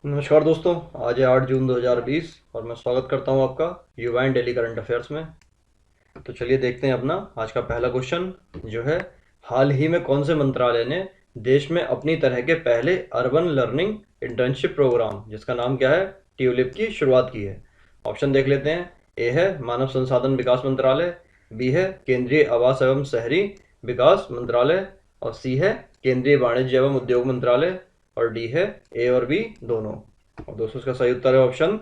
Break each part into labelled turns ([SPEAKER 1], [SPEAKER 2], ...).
[SPEAKER 1] नमस्कार दोस्तों। आज है 8 जून 2020 और मैं स्वागत करता हूं आपका युवा एंड डेली करंट अफेयर्स में। तो चलिए देखते हैं अपना आज का पहला क्वेश्चन जो है, हाल ही में कौन से मंत्रालय ने देश में अपनी तरह के पहले अर्बन लर्निंग इंटर्नशिप प्रोग्राम जिसका नाम क्या है ट्यूलिप की शुरुआत की है। ऑप्शन देख लेते हैं। ए है मानव संसाधन विकास मंत्रालय, बी है केंद्रीय आवास एवं शहरी विकास मंत्रालय और सी है केंद्रीय वाणिज्य एवं उद्योग मंत्रालय और डी है ए और बी दोनों। और दोस्तों इसका सही उत्तर है ऑप्शन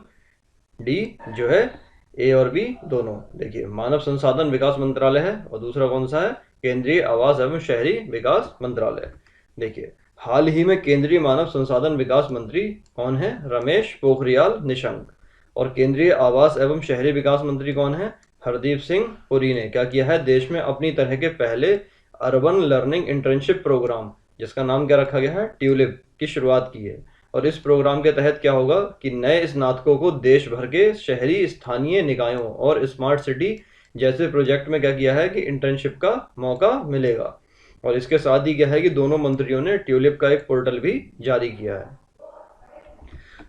[SPEAKER 1] डी जो है ए और बी दोनों। देखिए मानव संसाधन विकास मंत्रालय है और दूसरा कौन सा है केंद्रीय आवास एवं शहरी विकास मंत्रालय। देखिए हाल ही में केंद्रीय मानव संसाधन विकास मंत्री कौन है, रमेश पोखरियाल निशंक। और केंद्रीय आवास एवं शहरी विकास मंत्री कौन है, हरदीप सिंह पुरी ने क्या किया है, देश में अपनी तरह के पहले अर्बन लर्निंग इंटर्नशिप प्रोग्राम जिसका नाम क्या रखा गया है ट्यूलिप की शुरुआत की है। और इस प्रोग्राम के तहत क्या होगा कि नए स्नातकों को देश भर के शहरी स्थानीय निकायों और स्मार्ट सिटी जैसे प्रोजेक्ट में क्या किया है कि इंटर्नशिप का मौका मिलेगा। और इसके साथ ही क्या है कि दोनों मंत्रियों ने ट्यूलिप का एक पोर्टल भी जारी किया है।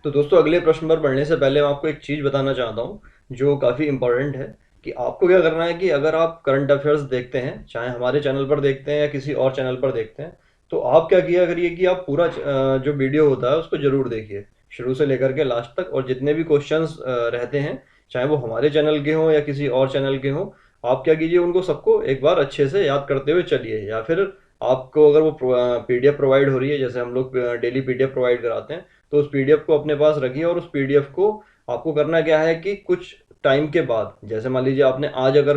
[SPEAKER 1] तो दोस्तों अगले प्रश्न पर बढ़ने से पहले मैं आपको एक चीज़ बताना चाहता हूँ जो काफ़ी इंपॉर्टेंट है कि आपको क्या करना है कि अगर आप करंट अफेयर्स देखते हैं, चाहे हमारे चैनल पर देखते हैं या किसी और चैनल पर देखते हैं, तो आप क्या किया करिए कि आप पूरा जो वीडियो होता है उसको ज़रूर देखिए शुरू से लेकर के लास्ट तक। और जितने भी क्वेश्चंस रहते हैं, चाहे वो हमारे चैनल के हों या किसी और चैनल के हों, आप क्या कीजिए उनको सबको एक बार अच्छे से याद करते हुए चलिए। या फिर आपको अगर वो पीडीएफ प्रोवाइड हो रही है, जैसे हम लोग डेली पीडीएफ प्रोवाइड कराते हैं, तो उस पीडीएफ को अपने पास रखिए। और उस पीडीएफ को आपको करना क्या है कि कुछ टाइम के बाद, जैसे मान लीजिए आपने आज अगर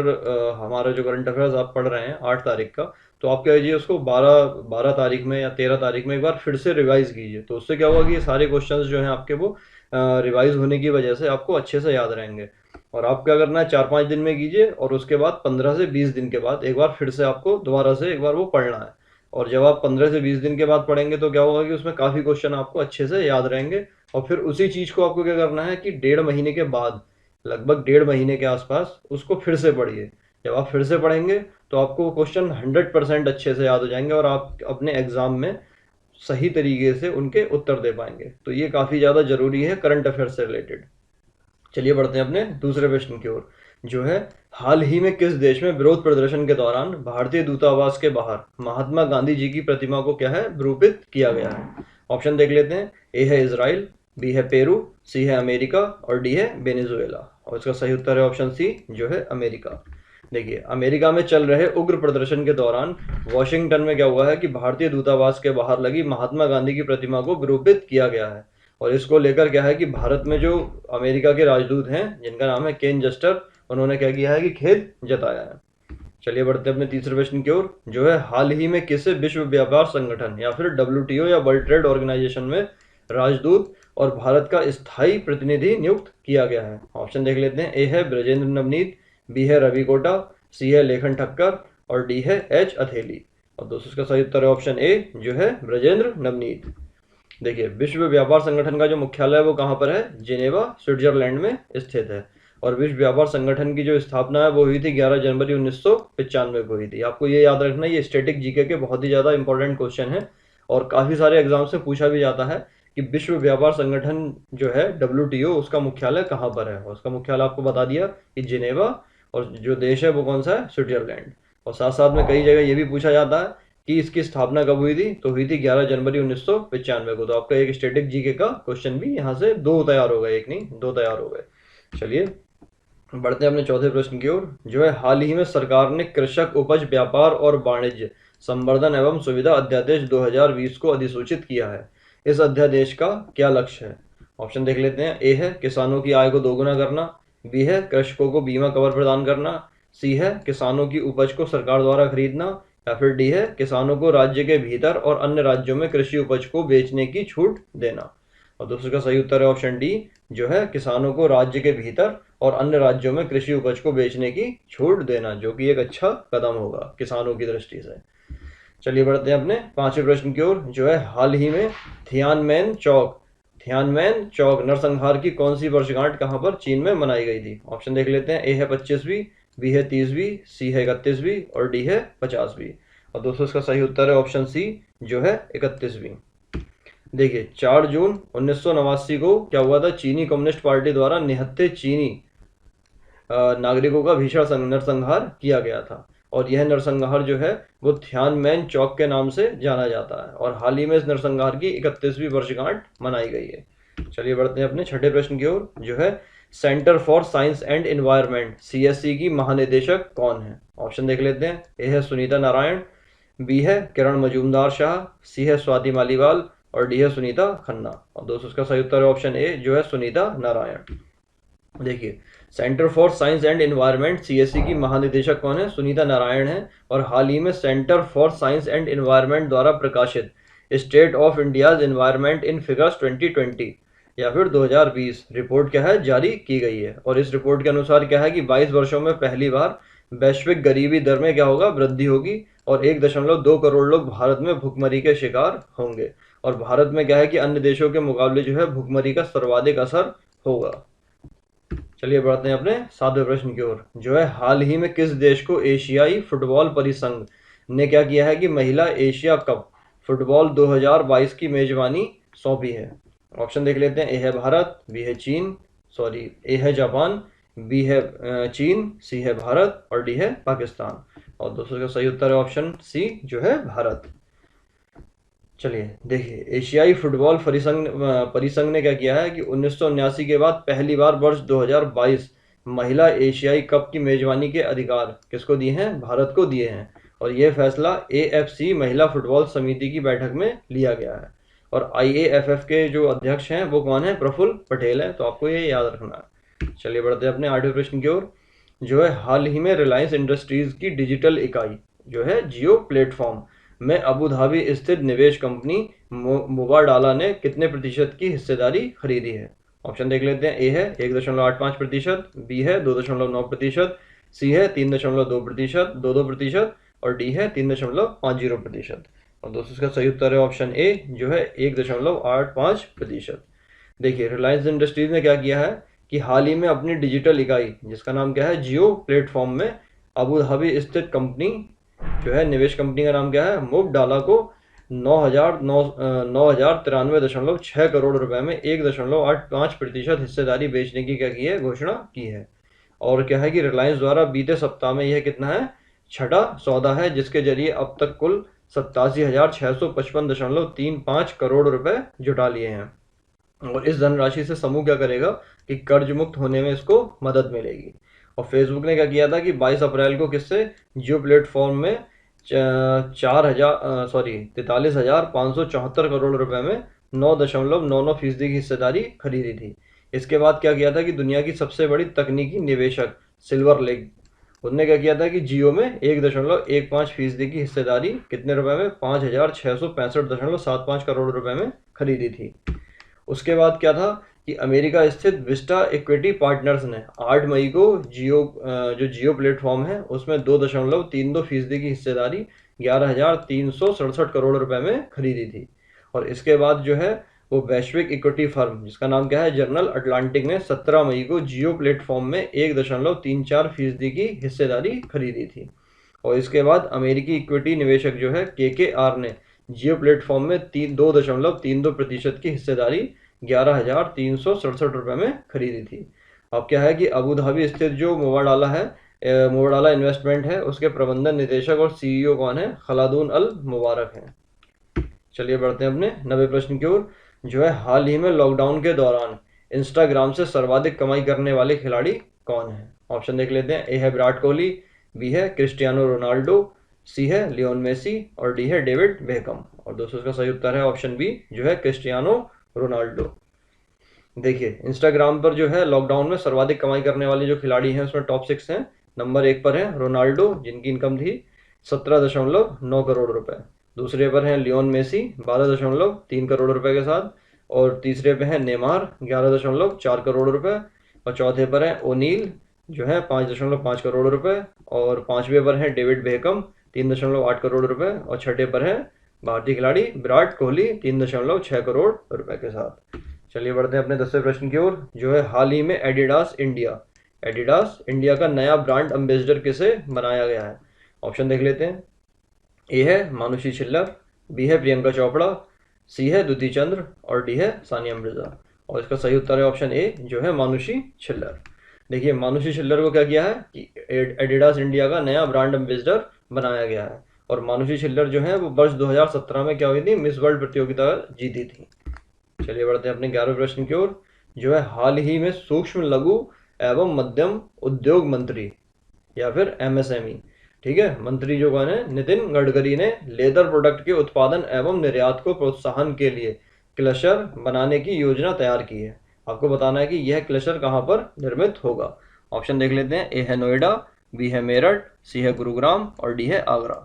[SPEAKER 1] हमारा जो करंट अफेयर्स आप पढ़ रहे हैं 8 तारीख का, तो आप क्या कीजिए उसको 12 तारीख में या 13 तारीख में एक बार फिर से रिवाइज कीजिए। तो उससे क्या होगा कि ये सारे क्वेश्चंस जो हैं आपके वो रिवाइज होने की वजह से आपको अच्छे से याद रहेंगे। और आप क्या करना है 4-5 दिन में कीजिए और उसके बाद 15 से 20 दिन के बाद एक बार फिर से आपको दोबारा से एक बार वो पढ़ना है। और जब आप 15 से 20 दिन के बाद पढ़ेंगे तो क्या होगा कि उसमें काफ़ी क्वेश्चन आपको अच्छे से याद रहेंगे। और फिर उसी चीज़ को आपको क्या करना है कि 1.5 महीने के बाद, लगभग 1.5 महीने के आसपास उसको फिर से पढ़िए। जब आप फिर से पढ़ेंगे तो आपको क्वेश्चन 100% अच्छे से याद हो जाएंगे और आप अपने एग्ज़ाम में सही तरीके से उनके उत्तर दे पाएंगे। तो ये काफ़ी ज़्यादा ज़रूरी है करंट अफेयर से रिलेटेड। चलिए बढ़ते हैं अपने दूसरे प्रश्न की ओर जो है, हाल ही में किस देश में विरोध प्रदर्शन के दौरान भारतीय दूतावास के बाहर महात्मा गांधी जी की प्रतिमा को क्या है विरूपित किया गया है। ऑप्शन देख लेते हैं। ए है इजराइल, बी है पेरू, सी है अमेरिका और डी है वेनेजुएला। और इसका सही उत्तर है ऑप्शन सी जो है अमेरिका। देखिए अमेरिका में चल रहे उग्र प्रदर्शन के दौरान वॉशिंगटन में क्या हुआ है कि भारतीय दूतावास के बाहर लगी महात्मा गांधी की प्रतिमा को विरूपित किया गया है। और इसको लेकर क्या है कि भारत में जो अमेरिका के राजदूत हैं जिनका नाम है केन जस्टर, उन्होंने क्या किया है कि खेद जताया है। चलिए बढ़ते हैं अपने तीसरे प्रश्न की ओर जो है, हाल ही में किसे विश्व व्यापार संगठन या फिर डब्ल्यूटीओ या वर्ल्ड ट्रेड ऑर्गेनाइजेशन में राजदूत और भारत का स्थायी प्रतिनिधि नियुक्त किया गया है। ऑप्शन देख लेते हैं। ए है ब्रजेंद्र नवनीत, बी है रवि कोटा, सी है लेखन ठक्कर और डी है एच अथेली। और दोस्तों इसका सही उत्तर है ऑप्शन ए जो है ब्रजेंद्र नवनीत। देखिए विश्व व्यापार संगठन का जो मुख्यालय है वो कहाँ पर है, जिनेवा स्विट्जरलैंड में स्थित है। और विश्व व्यापार संगठन की जो स्थापना है वो हुई थी 11 जनवरी 1995 को हुई थी। आपको ये याद रखना, ये स्टैटिक जीके के बहुत ही ज़्यादा इंपॉर्टेंट क्वेश्चन है और काफ़ी सारे एग्जाम से पूछा भी जाता है कि विश्व व्यापार संगठन जो है डब्ल्यूटीओ उसका मुख्यालय कहाँ पर है। और उसका मुख्यालय आपको बता दिया कि जिनेवा, और जो देश है वो कौन सा है, स्विट्जरलैंड। और साथ साथ में कई जगह ये भी पूछा जाता है कि इसकी स्थापना कब हुई थी, तो हुई थी 11 जनवरी 1995 को। तो आपका एक स्टैटिक जीके का क्वेश्चन भी यहाँ से दो तैयार हो गए, एक नहीं दो तैयार हो गए। चलिए बढ़ते हैं अपने चौथे प्रश्न की ओर जो है, हाल ही में सरकार ने कृषक उपज व्यापार और वाणिज्य संवर्धन एवं सुविधा अध्यादेश 2020 को अधिसूचित किया है। इस अध्यादेश का क्या लक्ष्य है। ऑप्शन देख लेते हैं। ए है किसानों की आय को दोगुना करना, बी है कृषकों को बीमा कवर प्रदान करना, सी है किसानों की उपज को सरकार द्वारा खरीदना या फिर डी है किसानों को राज्य के भीतर और अन्य राज्यों में कृषि उपज को बेचने की छूट देना। और दूसरे का सही उत्तर है ऑप्शन डी जो है किसानों को राज्य के भीतर और अन्य राज्यों में कृषि उपज को बेचने की छूट देना, जो कि एक अच्छा कदम होगा किसानों की दृष्टि से। चलिए बढ़ते हैं अपने पांचवें प्रश्न की ओर जो है, हाल ही में थियानमेन चौक नरसंहार की कौन सी वर्षगांठ कहाँ पर चीन में मनाई गई थी। ऑप्शन देख लेते हैं। ए है 25वीं, बी है 30वीं, सी है 31वीं और डी है 50वीं। और दोस्तों इसका सही उत्तर है ऑप्शन सी जो है 31वीं। देखिए 4 जून 1989 को क्या हुआ था, चीनी कम्युनिस्ट पार्टी द्वारा निहत्थे चीनी नागरिकों का भीषण नरसंहार किया गया था। और यह नरसंहार जो है वो थियानमेन चौक के नाम से जाना जाता है, और हाल ही में इस नरसंहार की 31वीं वर्षगांठ मनाई गई है। चलिए बढ़ते हैं अपने छठे प्रश्न की ओर, जो है centre for science and environment CSC की महानिदेशक कौन है। ऑप्शन देख लेते हैं। ए है सुनीता नारायण, बी है किरण मजूमदार शाह, सी है स्वाति मालीवाल, और डी है सुनीता खन्ना। और दोस्तों उसका सही उत्तर है ऑप्शन ए, जो है सुनीता नारायण। देखिए centre for science and environment CSC की महानिदेशक कौन है, सुनीता नारायण है। और हाल ही में centre for science and environment द्वारा प्रकाशित state of India's environment in figures 2020 या फिर 2020 रिपोर्ट क्या है, जारी की गई है। और इस रिपोर्ट के अनुसार क्या है कि 22 वर्षों में पहली बार वैश्विक गरीबी दर में क्या होगा, वृद्धि होगी, और 1.2 करोड़ लोग भारत में भुखमरी के शिकार होंगे। और भारत में क्या है कि अन्य देशों के मुकाबले जो है भुखमरी का सर्वाधिक असर होगा। चलिए बढ़ते हैं अपने सातवें प्रश्न की ओर, जो है हाल ही में किस देश को एशियाई फुटबॉल परिसंघ ने क्या किया है कि महिला एशिया कप फुटबॉल 2022 की मेजबानी सौंपी है। ऑप्शन देख लेते हैं। ए है भारत, बी है चीन, सॉरी ए है जापान, बी है चीन, सी है भारत, और डी है पाकिस्तान। और दोस्तों का सही उत्तर है ऑप्शन सी, जो है भारत। चलिए देखिए एशियाई फुटबॉल परिसंघ ने क्या किया है कि 1979 के बाद पहली बार वर्ष 2022 महिला एशियाई कप की मेजबानी के अधिकार किसको दिए हैं, भारत को दिए हैं। और यह फैसला एएफसी महिला फुटबॉल समिति की बैठक में लिया गया है। और आईएएफएफ के जो अध्यक्ष हैं वो कौन है, प्रफुल्ल पटेल है, तो आपको ये याद रखना है। चलिए बढ़ते हैं अपने आठवें प्रश्न की ओर, जो है हाल ही में रिलायंस इंडस्ट्रीज की डिजिटल इकाई जो है जियो प्लेटफॉर्म में अबू धाबी स्थित निवेश कंपनी मुबाडाला ने कितने प्रतिशत की हिस्सेदारी खरीदी है। ऑप्शन देख लेते हैं। ए है 1.85%, बी है 2.9%, सी है 3.2%, 2% और डी है 3.50%। और दोस्तों इसका सही उत्तर है ऑप्शन ए, जो है 1.85%। देखिए रिलायंस इंडस्ट्रीज ने क्या किया है कि हाल ही में अपनी डिजिटल इकाई जिसका नाम क्या है जियो प्लेटफॉर्म में अबू धाबी स्थित कंपनी जो है निवेश कंपनी का नाम क्या है, मुबडाला को 9,093.6 करोड़ रुपए में 1.85% हिस्सेदारी बेचने की क्या की है, घोषणा की है। और क्या है कि रिलायंस द्वारा बीते सप्ताह में यह कितना है, छठा सौदा है जिसके जरिए अब तक कुल 87,655.35 करोड़ रुपए जुटा लिए हैं। और इस धनराशि से समूह क्या करेगा कि कर्ज मुक्त होने में इसको मदद मिलेगी। और फेसबुक ने क्या किया था कि 22 अप्रैल को किससे, जियो प्लेटफॉर्म में 43,574 करोड़ रुपए में 9.99% की हिस्सेदारी खरीदी थी। इसके बाद क्या किया था कि दुनिया की सबसे बड़ी तकनीकी निवेशक सिल्वर लेक उनने क्या किया था कि जियो में 1.15% की हिस्सेदारी कितने रुपए में, 5,665.75 करोड़ रुपए में खरीदी थी। उसके बाद क्या था कि अमेरिका स्थित विस्टा इक्विटी पार्टनर्स ने 8 मई को जो जियो प्लेटफॉर्म है उसमें 2.32% की हिस्सेदारी 11,367 करोड़ रुपए में खरीदी थी। और इसके बाद जो है वो वैश्विक इक्विटी फर्म जिसका नाम क्या है, जनरल अटलांटिक ने 17 मई को जियो प्लेटफॉर्म में 1.34% की हिस्सेदारी खरीदी थी। और इसके बाद अमेरिकी इक्विटी निवेशक जो है KKR ने जियो प्लेटफॉर्म में 2.32% की हिस्सेदारी 11,367 रुपए में खरीदी थी। अब क्या है कि अबू धाबी स्थित जो मुबाडाला है, मुबाडाला इन्वेस्टमेंट है, उसके प्रबंधन निदेशक और CEO कौन है, खलादून अल मुबारक हैं। चलिए बढ़ते हैं अपने 90 प्रश्न की ओर, जो है हाल ही में लॉकडाउन के दौरान इंस्टाग्राम से सर्वाधिक कमाई करने वाले खिलाड़ी कौन है। ऑप्शन देख लेते हैं। ए है विराट कोहली, बी है क्रिस्टियानो रोनाल्डो, सी है लियोन मेसी, और डी है डेविड बेकम। और दोस्तों इसका सही उत्तर है ऑप्शन बी, जो है क्रिस्टियानो रोनाल्डो। देखिए इंस्टाग्राम पर जो है लॉकडाउन में सर्वाधिक कमाई करने वाले जो खिलाड़ी हैं उसमें टॉप 6 हैं। नंबर 1 पर है रोनाल्डो जिनकी इनकम थी 17.9 करोड़ रुपए। दूसरे पर हैं लियोन मेसी 12.3 करोड़ रुपए के साथ। और तीसरे पे हैं नेमार 11.4 करोड़ रुपए। और चौथे पर हैं ओनील जो है 5.5 करोड़ रुपए। और पांचवे पर हैं डेविड बेकम 3.8 करोड़ रुपए। और छठे पर है भारतीय खिलाड़ी विराट कोहली 3.6 करोड़ रुपए के साथ। चलिए बढ़ते हैं अपने 10वें प्रश्न की ओर, जो है हाल ही में एडिडास इंडिया का नया ब्रांड एम्बेसडर किसे बनाया गया है। ऑप्शन देख लेते हैं। ए है मानुषी छिल्लर, बी है प्रियंका चोपड़ा, सी है द्युति चंद्र और डी है सानिया मिर्जा। और इसका सही उत्तर है ऑप्शन ए जो है मानुषी छिल्लर। देखिए मानुषी छिल्लर को क्या किया है कि एडिडास इंडिया का नया ब्रांड एम्बेसडर बनाया गया है। और मानुषी छिल्लर जो है वो वर्ष 2017 में क्या हुई थी, मिस वर्ल्ड प्रतियोगिता जीती थी। चलिए बढ़ते हैं अपने 11वें प्रश्न की ओर, जो है हाल ही में सूक्ष्म लघु एवं मध्यम उद्योग मंत्री या फिर एमएसएमई, ठीक है, मंत्री जो कौन है, नितिन गडकरी ने लेदर प्रोडक्ट के उत्पादन एवं निर्यात को प्रोत्साहन के लिए क्लस्टर बनाने की योजना तैयार की है। आपको बताना है कि यह क्लस्टर कहाँ पर निर्मित होगा। ऑप्शन देख लेते हैं, ए है नोएडा, बी है मेरठ, सी है गुरुग्राम और डी है आगरा।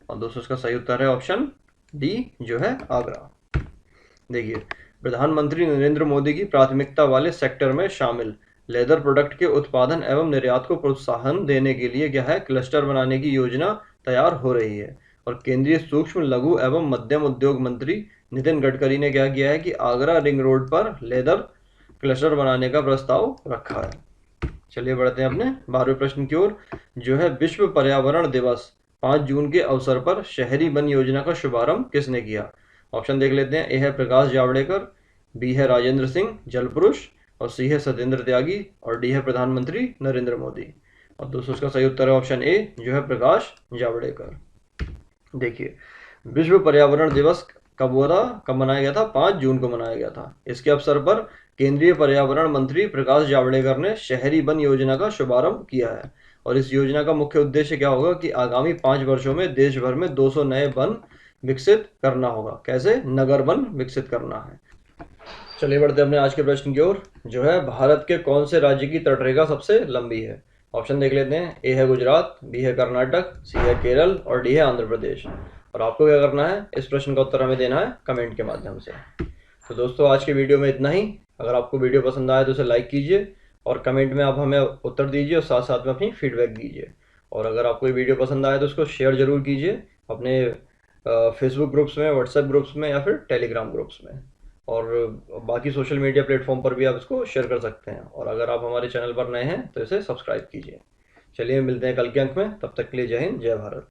[SPEAKER 1] और दोस्तों इसका सही उत्तर है ऑप्शन डी जो है आगरा। देखिए प्रधानमंत्री नरेंद्र मोदी की प्राथमिकता वाले सेक्टर में शामिल लेदर प्रोडक्ट के उत्पादन एवं निर्यात को प्रोत्साहन देने के लिए क्या है, क्लस्टर बनाने की योजना तैयार हो रही है। और केंद्रीय सूक्ष्म लघु एवं मध्यम उद्योग मंत्री नितिन गडकरी ने क्या किया है कि आगरा रिंग रोड पर लेदर क्लस्टर बनाने का प्रस्ताव रखा है। चलिए बढ़ते हैं अपने 12वें प्रश्न की ओर, जो है विश्व पर्यावरण दिवस 5 जून के अवसर पर शहरी वन योजना का शुभारंभ किसने किया। ऑप्शन देख लेते हैं, ए है प्रकाश जावड़ेकर, बी है राजेंद्र सिंह जल पुरुष और सी है सत्येंद्र त्यागी और डी है प्रधानमंत्री नरेंद्र मोदी। और दोस्तों इसका सही उत्तर है ऑप्शन ए जो है प्रकाश जावड़ेकर। देखिए विश्व पर्यावरण दिवस कब हुआ था, कब मनाया गया था, 5 जून को मनाया गया था। इसके अवसर पर केंद्रीय पर्यावरण मंत्री प्रकाश जावड़ेकर ने शहरी वन योजना का शुभारंभ किया है। और इस योजना का मुख्य उद्देश्य क्या होगा कि आगामी 5 वर्षों में देश भर में 200 नए वन विकसित करना होगा। कैसे, नगर वन विकसित करना है। चलिए बढ़ते हैं अपने आज के प्रश्न की ओर, जो है भारत के कौन से राज्य की तटरेखा सबसे लंबी है। ऑप्शन देख लेते हैं, ए है गुजरात, बी है कर्नाटक, सी है केरल और डी है आंध्र प्रदेश। और आपको क्या करना है, इस प्रश्न का उत्तर हमें देना है कमेंट के माध्यम से। तो दोस्तों आज के वीडियो में इतना ही। अगर आपको वीडियो पसंद आए तो उसे लाइक कीजिए और कमेंट में आप हमें उत्तर दीजिए और साथ साथ में अपनी फीडबैक दीजिए। और अगर आपको ये वीडियो पसंद आए तो उसको शेयर जरूर कीजिए अपने फेसबुक ग्रुप्स में, व्हाट्सएप ग्रुप्स में या फिर टेलीग्राम ग्रुप्स में। और बाकी सोशल मीडिया प्लेटफॉर्म पर भी आप इसको शेयर कर सकते हैं। और अगर आप हमारे चैनल पर नए हैं तो इसे सब्सक्राइब कीजिए। चलिए मिलते हैं कल के अंक में, तब तक के लिए जय हिंद जय भारत।